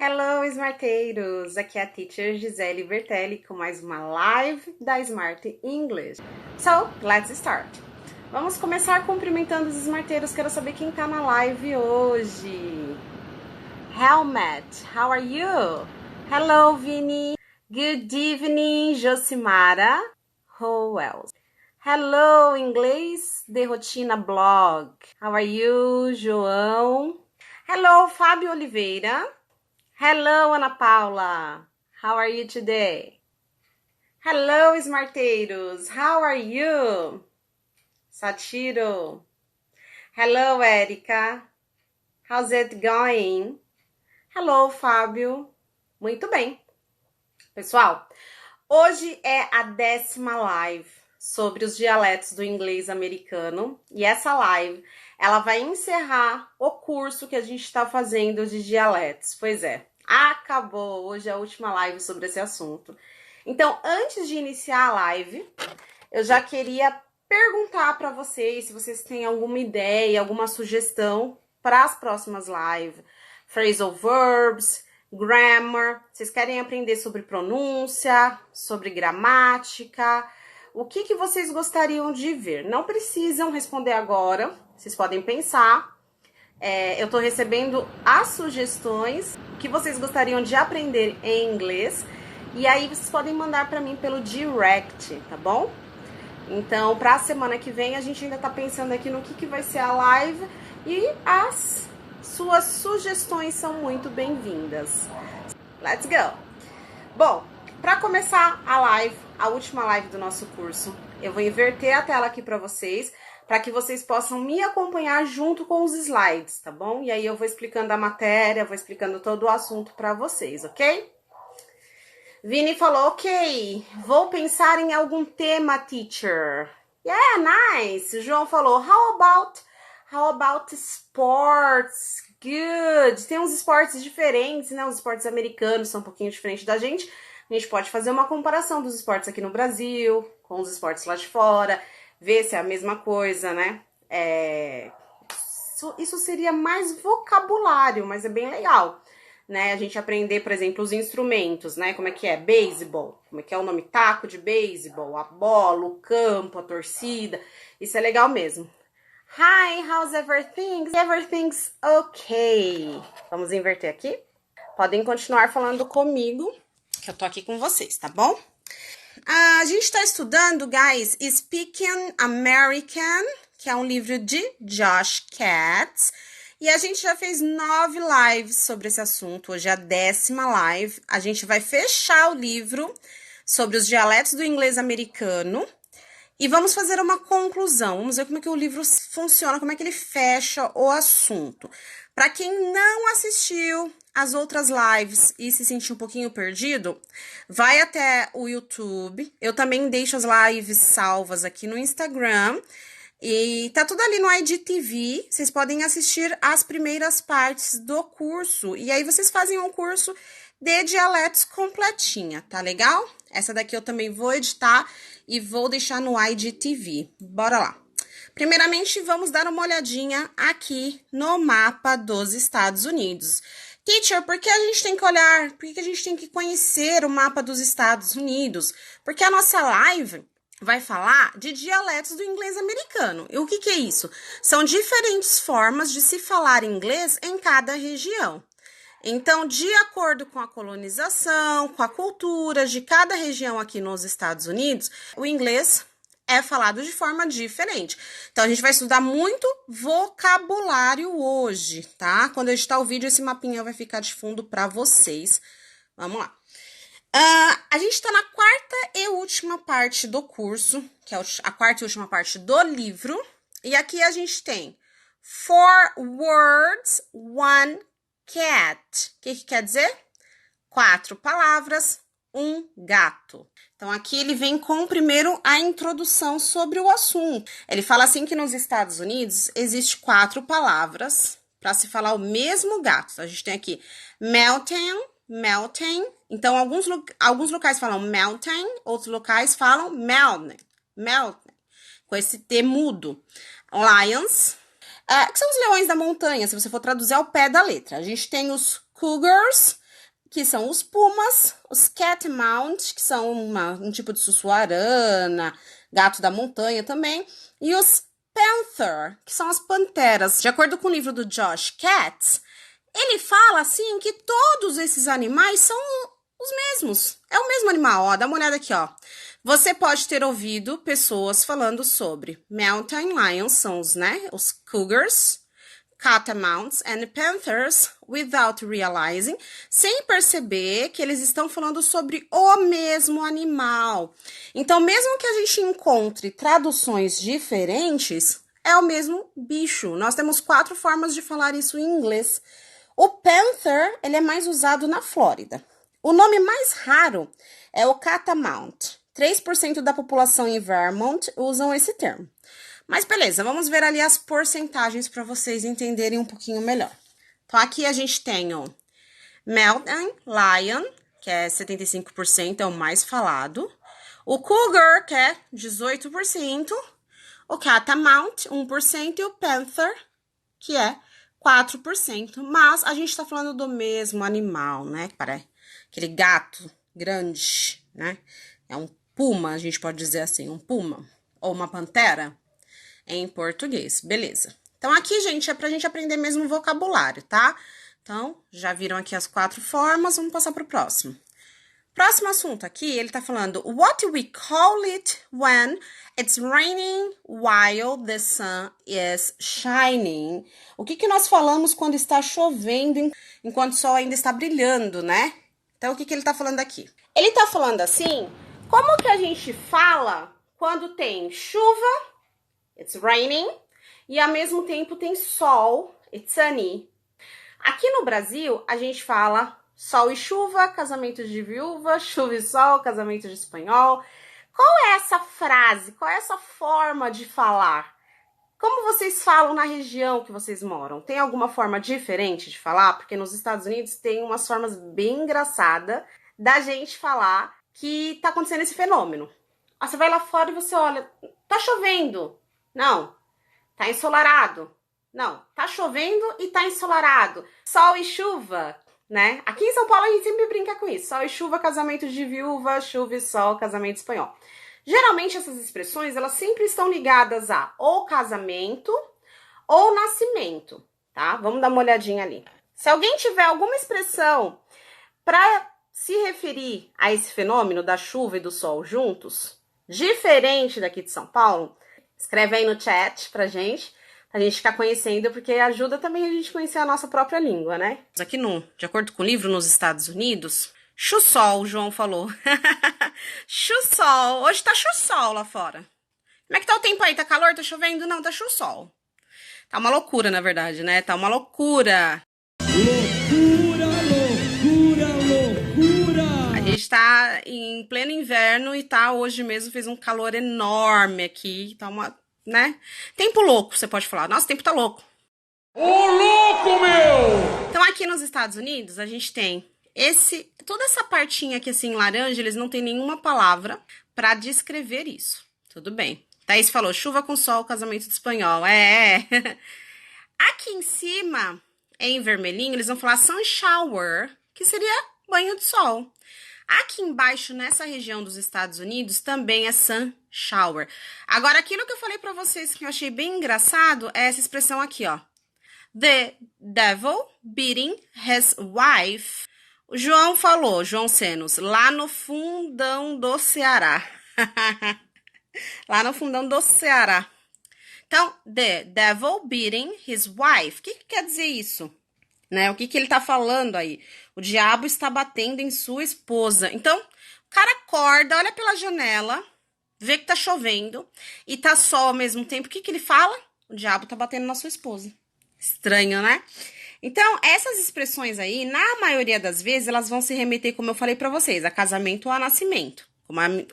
Hello, smarteiros! Aqui é a teacher Gisele Bertelli com mais uma live da Smart English. So, let's start! Vamos começar cumprimentando os smarteiros. Quero saber quem tá na live hoje. Helmet, how are you? Hello, Vini. Good evening, Josimara. Who else? Hello, inglês de rotina blog. How are you, João? Hello, Fábio Oliveira. Hello, Ana Paula. How are you today? Hello, smarteiros. How are you? Satiro. Hello, Erika. How's it going? Hello, Fábio. Muito bem. Pessoal, hoje é a 10ª live sobre os dialetos do inglês americano. E essa live, ela vai encerrar o curso que a gente está fazendo de dialetos. Pois é. Acabou! Hoje é a última live sobre esse assunto. Então, antes de iniciar a live, eu já queria perguntar para vocês se vocês têm alguma ideia, alguma sugestão para as próximas lives. Phrasal verbs, grammar. Vocês querem aprender sobre pronúncia, sobre gramática? O que vocês gostariam de ver? Não precisam responder agora, vocês podem pensar. Eu tô recebendo as sugestões que vocês gostariam de aprender em inglês. E aí vocês podem mandar para mim pelo direct, tá bom? Então, para a semana que vem, a gente ainda tá pensando aqui no que vai ser a live. E as suas sugestões são muito bem-vindas. Let's go! Bom, para começar a live, a última live do nosso curso, eu vou inverter a tela aqui para vocês, para que vocês possam me acompanhar junto com os slides, tá bom? E aí eu vou explicando a matéria, vou explicando todo o assunto para vocês, ok? Vini falou, ok, vou pensar em algum tema, teacher. Yeah, nice. João falou, how about sports? Good. Tem uns esportes diferentes, né? Os esportes americanos são um pouquinho diferentes da gente. A gente pode fazer uma comparação dos esportes aqui no Brasil com os esportes lá de fora, ver se é a mesma coisa, né? Isso seria mais vocabulário, mas é bem legal, né? A gente aprender, por exemplo, os instrumentos, né? Como é que é? Beisebol. Como é que é o nome? Taco de beisebol, a bola, o campo, a torcida. Isso é legal mesmo. Hi, how's everything? Everything's okay. Vamos inverter aqui? Podem continuar falando comigo, que eu tô aqui com vocês, tá bom? A gente tá estudando, guys, Speaking American, que é um livro de Josh Katz. E a gente já fez 9 lives sobre esse assunto. Hoje é a 10ª live. A gente vai fechar o livro sobre os dialetos do inglês americano. E vamos fazer uma conclusão. Vamos ver como é que o livro funciona, como é que ele fecha o assunto. Para quem não assistiu as outras lives e se sentir um pouquinho perdido, vai até o YouTube. Eu também deixo as lives salvas aqui no Instagram. E tá tudo ali no IGTV, vocês podem assistir as primeiras partes do curso. E aí vocês fazem um curso de dialetos completinha, tá legal? Essa daqui eu também vou editar e vou deixar no IGTV. Bora lá. Primeiramente, vamos dar uma olhadinha aqui no mapa dos Estados Unidos. Teacher, por que a gente tem que olhar? Por que a gente tem que conhecer o mapa dos Estados Unidos? Porque a nossa live vai falar de dialetos do inglês americano. E o que é isso? São diferentes formas de se falar inglês em cada região. Então, de acordo com a colonização, com a cultura de cada região aqui nos Estados Unidos, o inglês é falado de forma diferente. Então, a gente vai estudar muito vocabulário hoje, tá? Quando eu editar o vídeo, esse mapinha vai ficar de fundo para vocês. Vamos lá. A gente está na 4ª e última parte do curso, que é a 4ª e última parte do livro. E aqui a gente tem 4 words, 1 cat. O que quer dizer? 4 palavras, 1 gato. Então, aqui ele vem com primeiro a introdução sobre o assunto. Ele fala assim que nos Estados Unidos existe 4 palavras para se falar o mesmo gato. Então, a gente tem aqui melting. Então, alguns locais falam mountain, outros locais falam melting, com esse T mudo. Lions, que são os leões da montanha, se você for traduzir ao pé da letra. A gente tem os cougars, que são os pumas, os catamount, que são um tipo de sussuarana, gato da montanha também, e os panther, que são as panteras. De acordo com o livro do Josh Katz, ele fala assim que todos esses animais são os mesmos. É o mesmo animal, ó. Dá uma olhada aqui, ó. Você pode ter ouvido pessoas falando sobre mountain lions, são os, né, os cougars, catamounts and panthers without realizing, sem perceber que eles estão falando sobre o mesmo animal. Então, mesmo que a gente encontre traduções diferentes, é o mesmo bicho. Nós temos 4 formas de falar isso em inglês. O panther, ele é mais usado na Flórida. O nome mais raro é o catamount. 3% da população em Vermont usam esse termo. Mas beleza, vamos ver ali as porcentagens para vocês entenderem um pouquinho melhor. Então, aqui a gente tem o Mountain Lion, que é 75%, é o mais falado. O Cougar, que é 18%. O Catamount, 1%. E o Panther, que é 4%. Mas a gente está falando do mesmo animal, né? Parece aquele gato grande, né? É um puma, a gente pode dizer assim, um puma. Ou uma pantera. Em português, beleza. Então, aqui, gente, é pra gente aprender mesmo vocabulário, tá? Então, já viram aqui as 4 formas, vamos passar pro próximo. Próximo assunto aqui, ele tá falando what we call it when it's raining while the sun is shining. O que nós falamos quando está chovendo, enquanto o sol ainda está brilhando, né? Então, o que ele tá falando aqui? Ele tá falando assim, como que a gente fala quando tem chuva, it's raining, e ao mesmo tempo tem sol, it's sunny. Aqui no Brasil, a gente fala sol e chuva, casamento de viúva, chuva e sol, casamento de espanhol. Qual é essa frase? Qual é essa forma de falar? Como vocês falam na região que vocês moram? Tem alguma forma diferente de falar? Porque nos Estados Unidos tem umas formas bem engraçadas da gente falar que tá acontecendo esse fenômeno. Aí você vai lá fora e você olha, tá chovendo. Não, tá ensolarado. Não, tá chovendo e tá ensolarado. Sol e chuva, né? Aqui em São Paulo a gente sempre brinca com isso. Sol e chuva, casamento de viúva, chuva e sol, casamento espanhol. Geralmente essas expressões, elas sempre estão ligadas a ou casamento ou nascimento, tá? Vamos dar uma olhadinha ali. Se alguém tiver alguma expressão para se referir a esse fenômeno da chuva e do sol juntos, diferente daqui de São Paulo, escreve aí no chat pra gente ficar conhecendo, porque ajuda também a gente a conhecer a nossa própria língua, né? Aqui de acordo com o livro, nos Estados Unidos, chussol, o João falou. Chussol, hoje tá chussol lá fora. Como é que tá o tempo aí? Tá calor? Tá chovendo? Não, tá chussol. Tá uma loucura, na verdade, né? Tá uma loucura. Loucura, loucura, loucura! A gente tá em pleno inverno e tá hoje mesmo, fez um calor enorme aqui, tá uma, né? Tempo louco, você pode falar. Nossa, o tempo tá louco. Ô, louco, meu! Então, aqui nos Estados Unidos, a gente tem toda essa partinha aqui, assim, laranja, eles não tem nenhuma palavra pra descrever isso. Tudo bem. Thaís falou, chuva com sol, casamento de espanhol. Aqui em cima, em vermelhinho, eles vão falar sun shower, que seria banho de sol. Aqui embaixo, nessa região dos Estados Unidos, também é sun shower. Agora, aquilo que eu falei pra vocês que eu achei bem engraçado é essa expressão aqui, ó. The devil beating his wife. O João falou, João Senos, lá no fundão do Ceará. Lá no fundão do Ceará. Então, the devil beating his wife. O que quer dizer isso? Né? O que ele tá falando aí? O diabo está batendo em sua esposa. Então, o cara acorda, olha pela janela, vê que tá chovendo e tá sol ao mesmo tempo. O que ele fala? O diabo tá batendo na sua esposa. Estranho, né? Então, essas expressões aí, na maioria das vezes, elas vão se remeter, como eu falei pra vocês, a casamento ou a nascimento.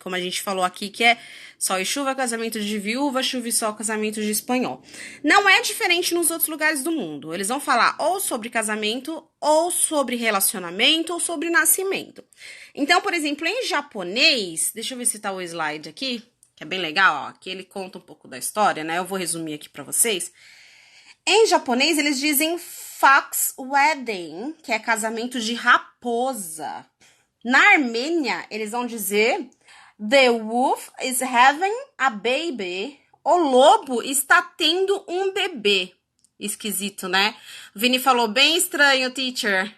Como a gente falou aqui, que é sol e chuva, casamento de viúva, chuva e sol, casamento de espanhol. Não é diferente nos outros lugares do mundo. Eles vão falar ou sobre casamento, ou sobre relacionamento, ou sobre nascimento. Então, por exemplo, em japonês, deixa eu ver se tá o slide aqui, que é bem legal, ó. Aqui ele conta um pouco da história, né? Eu vou resumir aqui pra vocês. Em japonês, eles dizem fox wedding, que é casamento de raposa. Na Armênia, eles vão dizer the wolf is having a baby. O lobo está tendo um bebê. Esquisito, né? O Vini falou bem estranho, teacher.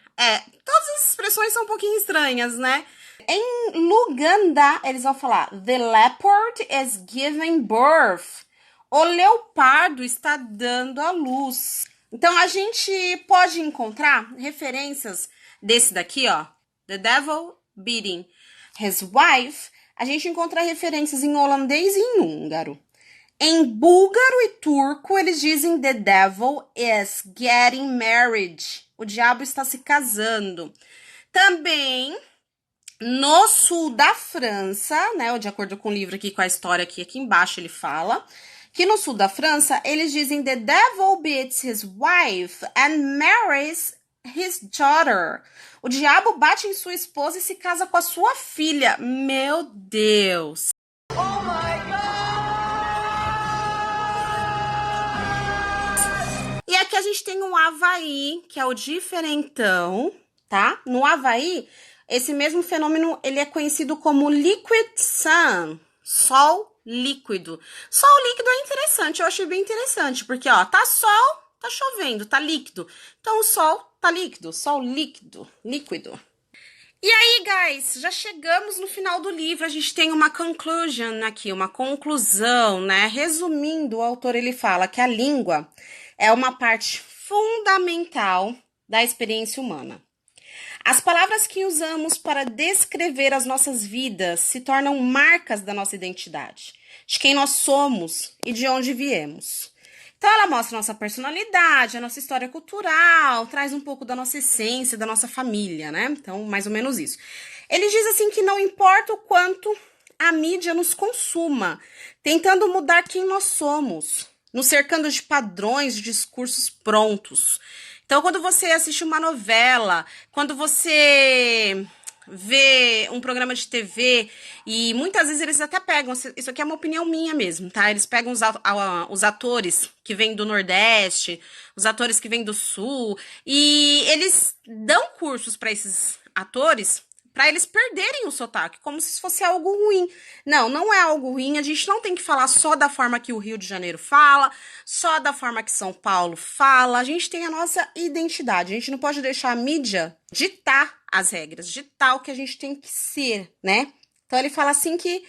Todas as expressões são um pouquinho estranhas, né? Em Luganda, eles vão falar the leopard is giving birth. O leopardo está dando à luz. Então, a gente pode encontrar referências desse daqui, ó. The devil beating his wife. A gente encontra referências em holandês e em húngaro. Em búlgaro e turco, eles dizem the devil is getting married. O diabo está se casando. Também no sul da França, né, de acordo com o livro aqui, com a história aqui embaixo, ele fala que no sul da França, eles dizem the devil beats his wife and marries his daughter. O diabo bate em sua esposa e se casa com a sua filha. Meu Deus! Oh my God! E aqui a gente tem o Havaí, que é o diferentão, tá? No Havaí, esse mesmo fenômeno, ele é conhecido como liquid sun, sol líquido. Sol líquido é interessante, eu achei bem interessante, porque, ó, tá sol, tá chovendo, tá líquido. Então, o sol tá líquido, sol líquido, líquido. E aí, guys, já chegamos no final do livro, a gente tem uma conclusion aqui, uma conclusão, né? Resumindo, o autor, ele fala que a língua é uma parte fundamental da experiência humana. As palavras que usamos para descrever as nossas vidas se tornam marcas da nossa identidade, de quem nós somos e de onde viemos. Então, ela mostra a nossa personalidade, a nossa história cultural, traz um pouco da nossa essência, da nossa família, né? Então, mais ou menos isso. Ele diz assim que não importa o quanto a mídia nos consuma, tentando mudar quem nós somos, nos cercando de padrões, de discursos prontos. Então, quando você assiste uma novela, quando você vê um programa de TV, e muitas vezes eles até pegam, isso aqui é uma opinião minha mesmo, tá? Eles pegam os atores que vêm do Nordeste, os atores que vêm do Sul, e eles dão cursos para esses atores para eles perderem o sotaque, como se fosse algo ruim. Não, não é algo ruim, a gente não tem que falar só da forma que o Rio de Janeiro fala, só da forma que São Paulo fala, a gente tem a nossa identidade, a gente não pode deixar a mídia ditar as regras, ditar o que a gente tem que ser, né? Então ele fala assim que,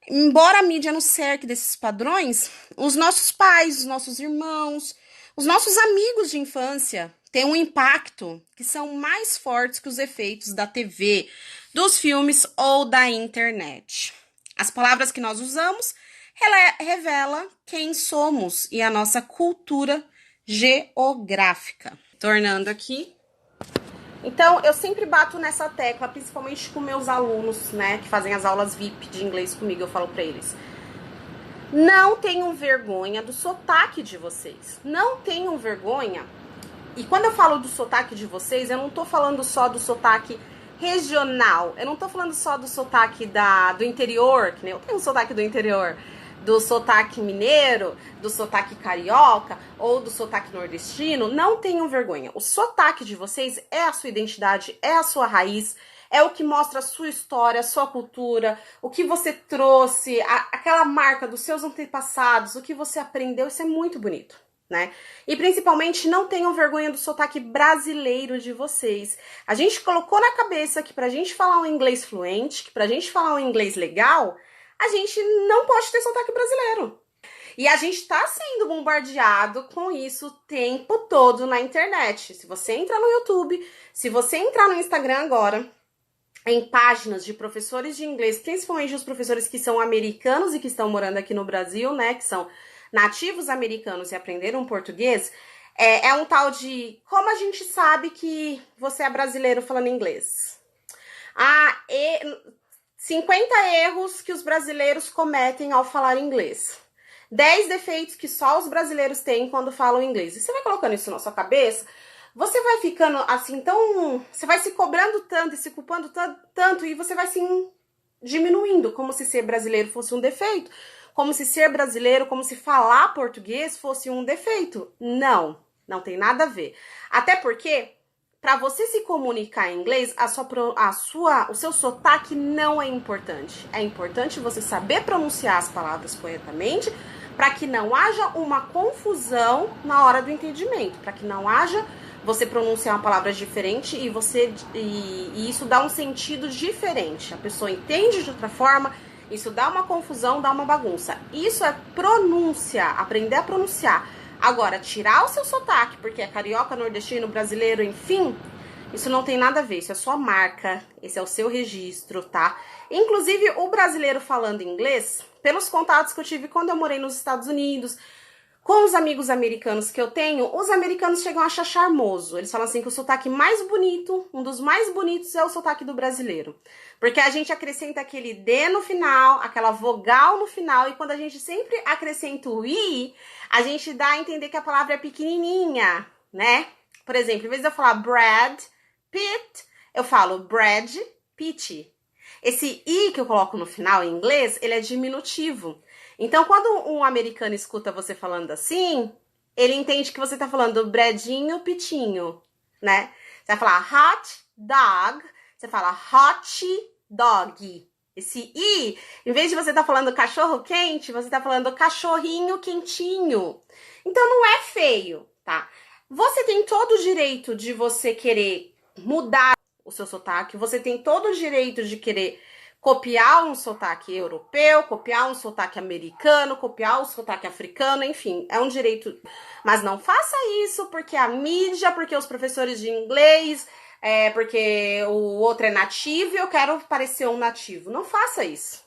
embora a mídia nos cerque desses padrões, os nossos pais, os nossos irmãos, os nossos amigos de infância têm um impacto que são mais fortes que os efeitos da TV, dos filmes ou da internet. As palavras que nós usamos revelam quem somos e a nossa cultura geográfica. Tornando aqui. Então, eu sempre bato nessa tecla, principalmente com meus alunos, né, que fazem as aulas VIP de inglês comigo, eu falo pra eles. Não tenham vergonha do sotaque de vocês. Não tenham vergonha. E quando eu falo do sotaque de vocês, eu não tô falando só do sotaque regional. Eu não tô falando só do sotaque do interior, que nem eu tenho um sotaque do interior. Do sotaque mineiro, do sotaque carioca ou do sotaque nordestino. Não tenham vergonha. O sotaque de vocês é a sua identidade, é a sua raiz, é o que mostra a sua história, a sua cultura, o que você trouxe, aquela marca dos seus antepassados, o que você aprendeu. Isso é muito bonito, né? E principalmente não tenham vergonha do sotaque brasileiro de vocês. A gente colocou na cabeça que pra gente falar um inglês fluente, que pra gente falar um inglês legal, a gente não pode ter sotaque brasileiro. E a gente tá sendo bombardeado com isso o tempo todo na internet. Se você entrar no YouTube, se você entrar no Instagram agora, em páginas de professores de inglês, principalmente os professores que são americanos e que estão morando aqui no Brasil, né, que são nativos americanos e aprenderam português, é um tal de como a gente sabe que você é brasileiro falando inglês. 50 erros que os brasileiros cometem ao falar inglês. 10 defeitos que só os brasileiros têm quando falam inglês. E você vai colocando isso na sua cabeça, você vai ficando assim tão... Você vai se cobrando tanto e se culpando tanto e você vai se diminuindo, como se ser brasileiro fosse um defeito. Como se ser brasileiro, como se falar português fosse um defeito. Não. Não tem nada a ver. Até porque, para você se comunicar em inglês, o seu sotaque não é importante. É importante você saber pronunciar as palavras corretamente, para que não haja uma confusão na hora do entendimento, para que não haja você pronunciar uma palavra diferente e isso dá um sentido diferente. A pessoa entende de outra forma, isso dá uma confusão, dá uma bagunça. Isso é pronúncia, aprender a pronunciar. Agora, tirar o seu sotaque, porque é carioca, nordestino, brasileiro, enfim, isso não tem nada a ver, isso é sua marca, esse é o seu registro, tá? Inclusive, o brasileiro falando inglês, pelos contatos que eu tive quando eu morei nos Estados Unidos, com os amigos americanos que eu tenho, os americanos chegam a achar charmoso. Eles falam assim que o sotaque mais bonito, um dos mais bonitos é o sotaque do brasileiro. Porque a gente acrescenta aquele D no final, aquela vogal no final, e quando a gente sempre acrescenta o I, a gente dá a entender que a palavra é pequenininha, né? Por exemplo, em vez de eu falar Brad Pitt, eu falo Brad Pitt. Esse I que eu coloco no final em inglês, ele é diminutivo. Então, quando um americano escuta você falando assim, ele entende que você tá falando Bradinho Pitinho, né? Você vai falar hot dog, você fala hot dog. Esse I, em vez de você tá falando cachorro quente, você tá falando cachorrinho quentinho. Então, não é feio, tá? Você tem todo o direito de você querer mudar o seu sotaque, você tem todo o direito de querer copiar um sotaque europeu, copiar um sotaque americano, copiar um sotaque africano, enfim, é um direito. Mas não faça isso porque a mídia, porque os professores de inglês, porque o outro é nativo e eu quero parecer um nativo. Não faça isso.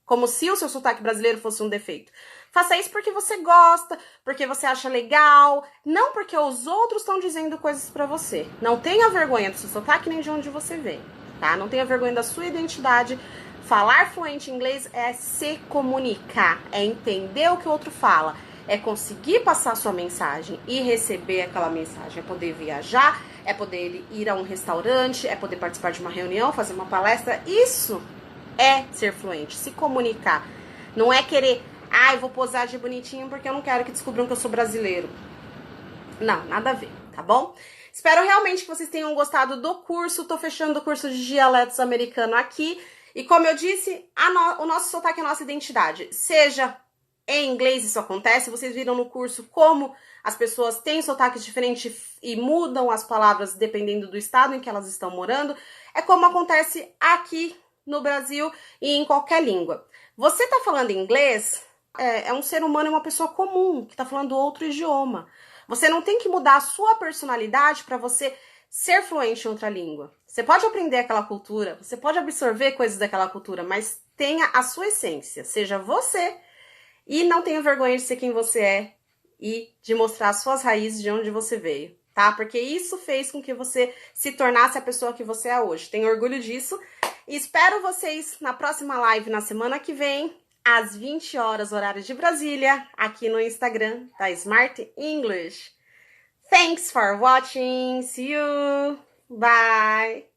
Como se o seu sotaque brasileiro fosse um defeito. Faça isso porque você gosta, porque você acha legal, não porque os outros estão dizendo coisas pra você. Não tenha vergonha do seu sotaque nem de onde você vem, tá? Não tenha vergonha da sua identidade. Falar fluente em inglês é se comunicar, é entender o que o outro fala, é conseguir passar a sua mensagem e receber aquela mensagem, é poder viajar, é poder ir a um restaurante, é poder participar de uma reunião, fazer uma palestra. Isso é ser fluente, se comunicar. Não é querer, eu vou posar de bonitinho porque eu não quero que descubram que eu sou brasileiro. Não, nada a ver, tá bom? Espero realmente que vocês tenham gostado do curso. Tô fechando o curso de dialetos americano aqui. E como eu disse, o nosso sotaque é a nossa identidade. Seja em inglês isso acontece, vocês viram no curso como as pessoas têm sotaques diferentes e mudam as palavras dependendo do estado em que elas estão morando. É como acontece aqui no Brasil e em qualquer língua. Você tá falando inglês, é um ser humano, é uma pessoa comum que tá falando outro idioma. Você não tem que mudar a sua personalidade para você ser fluente em outra língua. Você pode aprender aquela cultura, você pode absorver coisas daquela cultura, mas tenha a sua essência, seja você e não tenha vergonha de ser quem você é e de mostrar as suas raízes de onde você veio, tá? Porque isso fez com que você se tornasse a pessoa que você é hoje. Tenho orgulho disso e espero vocês na próxima live na semana que vem, às 20 horas, horário de Brasília, aqui no Instagram da Smart English. Thanks for watching. See you. Bye.